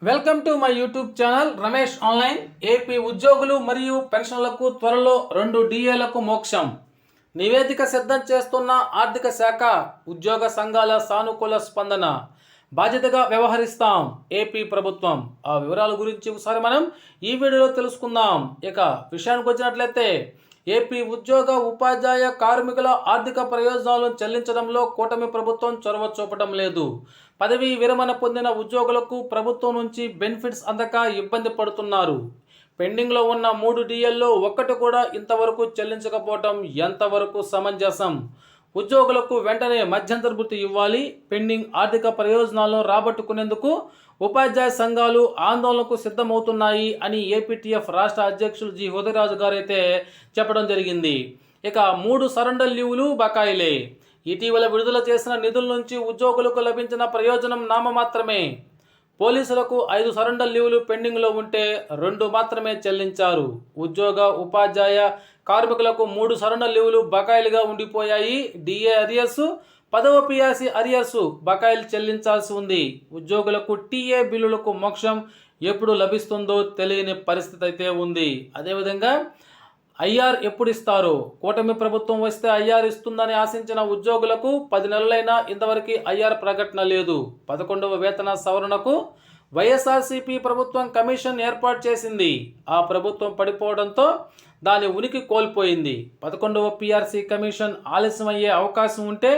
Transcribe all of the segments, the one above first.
Welcome to my YouTube channel Ramesh online. AP ఉద్యోగులు మరియు పెన్షన్లకు త్వరలో 2 డిఏలకు మోక్షం. నివేదిక సిద్ధం చేస్తున్న ఆర్థిక శాఖ, ఉద్యోగ సంఘాల సానుకూల స్పందన. బాధ్యతగా వ్యవహరిస్తాం ఏపీ ప్రభుత్వం. ఆ వివరాల గురించి ఒకసారి మనం ఈ వీడియోలో తెలుసుకుందాం. ఇక విషయానికి వచ్చినట్లయితే, ఏపీ ఉద్యోగ ఉపాధ్యాయ కార్మికుల ఆర్థిక ప్రయోజనాలను చెల్లించడంలో కూటమి ప్రభుత్వం చొరవ చూపడం లేదు. పదవీ విరమణ పొందిన ఉద్యోగులకు ప్రభుత్వం నుంచి బెనిఫిట్స్ అందక ఇబ్బంది పడుతున్నారు. పెండింగ్లో ఉన్న 3 డిఎల్లో ఒక్కటి కూడా ఇంతవరకు చెల్లించకపోవటం ఎంతవరకు సమంజసం? ఉద్యోగులకు వెంటనే మధ్యంతర భృతి ఇవ్వాలి. పెండింగ్ ఆర్థిక ప్రయోజనాలను రాబట్టుకునేందుకు ఉపాధ్యాయ సంఘాలు ఆందోళనకు సిద్ధమవుతున్నాయి అని ఏపీటీఎఫ్ రాష్ట్ర అధ్యక్షులు జి హృదయరాజు గారు అయితే చెప్పడం జరిగింది. ఇక 3 సరెండర్ లీవులు బకాయిలే. ఇటీవల విడుదల చేసిన నిధుల నుంచి ఉద్యోగులకు లభించిన ప్రయోజనం నామమాత్రమే. పోలీసులకు 5 సరెండర్ లీవులు పెండింగ్లో ఉంటే 2 మాత్రమే చెల్లించారు. ఉద్యోగ ఉపాధ్యాయ కార్మికులకు 3 సరెండర్ లీవులు బకాయిలుగా ఉండిపోయాయి. డిఏ అరియర్సు, 10వ పిఆర్సీ అరియర్సు బకాయిలు చెల్లించాల్సి ఉంది. ఉద్యోగులకు టీఏ బిల్లులకు మోక్షం ఎప్పుడు లభిస్తుందో తెలియని పరిస్థితి అయితే ఉంది. అదేవిధంగా ఐఆర్ ఎప్పుడు ఇస్తారో? కూటమి ప్రభుత్వం వస్తే ఐఆర్ ఇస్తుందని ఆశించిన ఉద్యోగులకు 10 నెలలైనా ఇంతవరకు ఐఆర్ ప్రకటన లేదు. 11వ వేతన సవరణకు వైఎస్ఆర్సీపీ ప్రభుత్వం కమిషన్ ఏర్పాటు చేసింది. ఆ ప్రభుత్వం పడిపోవడంతో దాని ఉనికి కోల్పోయింది. 11వ పిఆర్సీ కమిషన్ ఆలస్యమయ్యే అవకాశం ఉంటే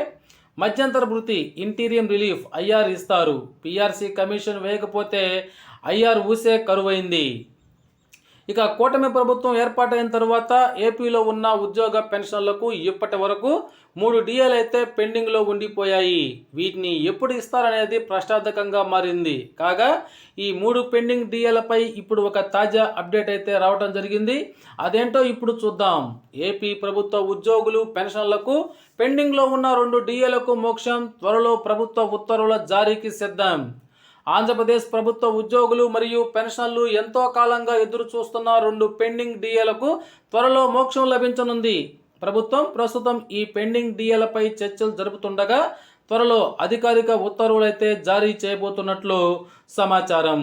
మధ్యంతర భృతి, ఇంటీరియం రిలీఫ్, ఐఆర్ ఇస్తారు. పిఆర్సీ కమిషన్ వేయకపోతే ఐఆర్ ఊసే కరువైంది. ఇక కూటమి ప్రభుత్వం ఏర్పాటైన తర్వాత ఏపీలో ఉన్న ఉద్యోగ పెన్షన్లకు ఇప్పటి వరకు 3 డిఏలు అయితే పెండింగ్లో ఉండిపోయాయి. వీటిని ఎప్పుడు ఇస్తారనేది ప్రశ్నార్థకంగా మారింది. కాగా ఈ 3 పెండింగ్ డిఏలపై ఇప్పుడు ఒక తాజా అప్డేట్ అయితే రావడం జరిగింది. అదేంటో ఇప్పుడు చూద్దాం. ఏపీ ప్రభుత్వ ఉద్యోగులు పెన్షన్లకు పెండింగ్లో ఉన్న 2 డిఏలకు మోక్షం. త్వరలో ప్రభుత్వ ఉత్తర్వుల జారీకి సిద్ధం. ఆంధ్రప్రదేశ్ ప్రభుత్వ ఉద్యోగులు మరియు పెన్షన్లు ఎంతో కాలంగా ఎదురు చూస్తున్న 2 పెండింగ్ డిఏలకు త్వరలో మోక్షం లభించనుంది. ప్రభుత్వం ప్రస్తుతం ఈ పెండింగ్ డిఏలపై చర్చలు జరుపుతుండగా త్వరలో అధికారిక ఉత్తర్వులైతే జారీ చేయబోతున్నట్లు సమాచారం.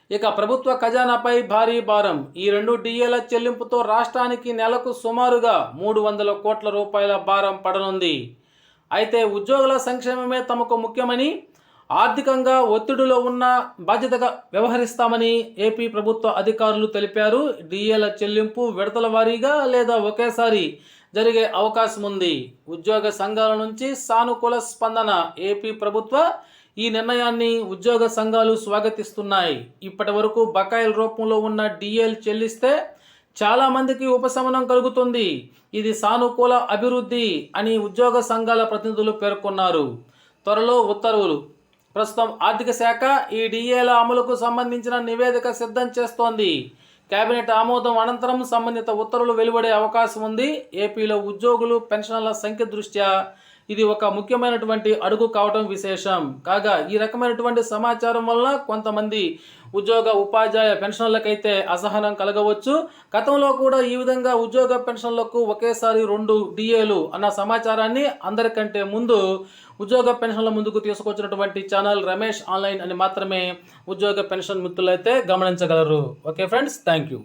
ఇక ప్రభుత్వ ఖజానాపై భారీ భారం. ఈ 2 డిఏల చెల్లింపుతో రాష్ట్రానికి నెలకు సుమారుగా 300 కోట్ల రూపాయల భారం పడనుంది. అయితే ఉద్యోగుల సంక్షేమమే తమకు ముఖ్యమని, ఆర్థికంగా ఒత్తిడిలో ఉన్న బాధ్యతగా వ్యవహరిస్తామని ఏపీ ప్రభుత్వ అధికారులు తెలిపారు. డిఏల చెల్లింపు విడతల వారీగా లేదా ఒకేసారి జరిగే అవకాశం ఉంది. ఉద్యోగ సంఘాల నుంచి సానుకూల స్పందన. ఏపీ ప్రభుత్వ ఈ నిర్ణయాన్ని ఉద్యోగ సంఘాలు స్వాగతిస్తున్నాయి. ఇప్పటి వరకు బకాయిల రూపంలో ఉన్న డిఏలు చెల్లిస్తే చాలామందికి ఉపశమనం కలుగుతుంది. ఇది సానుకూల అభివృద్ధి అని ఉద్యోగ సంఘాల ప్రతినిధులు పేర్కొన్నారు. త్వరలో ఉత్తర్వులు. ప్రస్తుతం ఆర్థిక శాఖ ఈ డిఏల అమలుకు సంబంధించిన నివేదిక సిద్ధం చేస్తోంది. కేబినెట్ ఆమోదం అనంతరం సంబంధిత ఉత్తర్వులు వెలువడే అవకాశం ఉంది. ఏపీలో ఉద్యోగులు పెన్షన్ల సంఖ్య దృష్ట్యా ఇది ఒక ముఖ్యమైనటువంటి అడుగు కావడం విశేషం. కాగా ఈ రకమైనటువంటి సమాచారం వల్ల కొంతమంది ఉద్యోగ ఉపాధ్యాయ పెన్షన్లకైతే అసహనం కలగవచ్చు. గతంలో కూడా ఈ విధంగా ఉద్యోగ పెన్షన్లకు ఒకేసారి 2 డిఏలు అన్న సమాచారాన్ని అందరికంటే ముందు ఉద్యోగ పెన్షన్ల ముందుకు తీసుకొచ్చినటువంటి ఛానల్ రమేష్ ఆన్లైన్ అని మాత్రమే ఉద్యోగ పెన్షన్ మిత్రులైతే గమనించగలరు. Okay friends, thank you.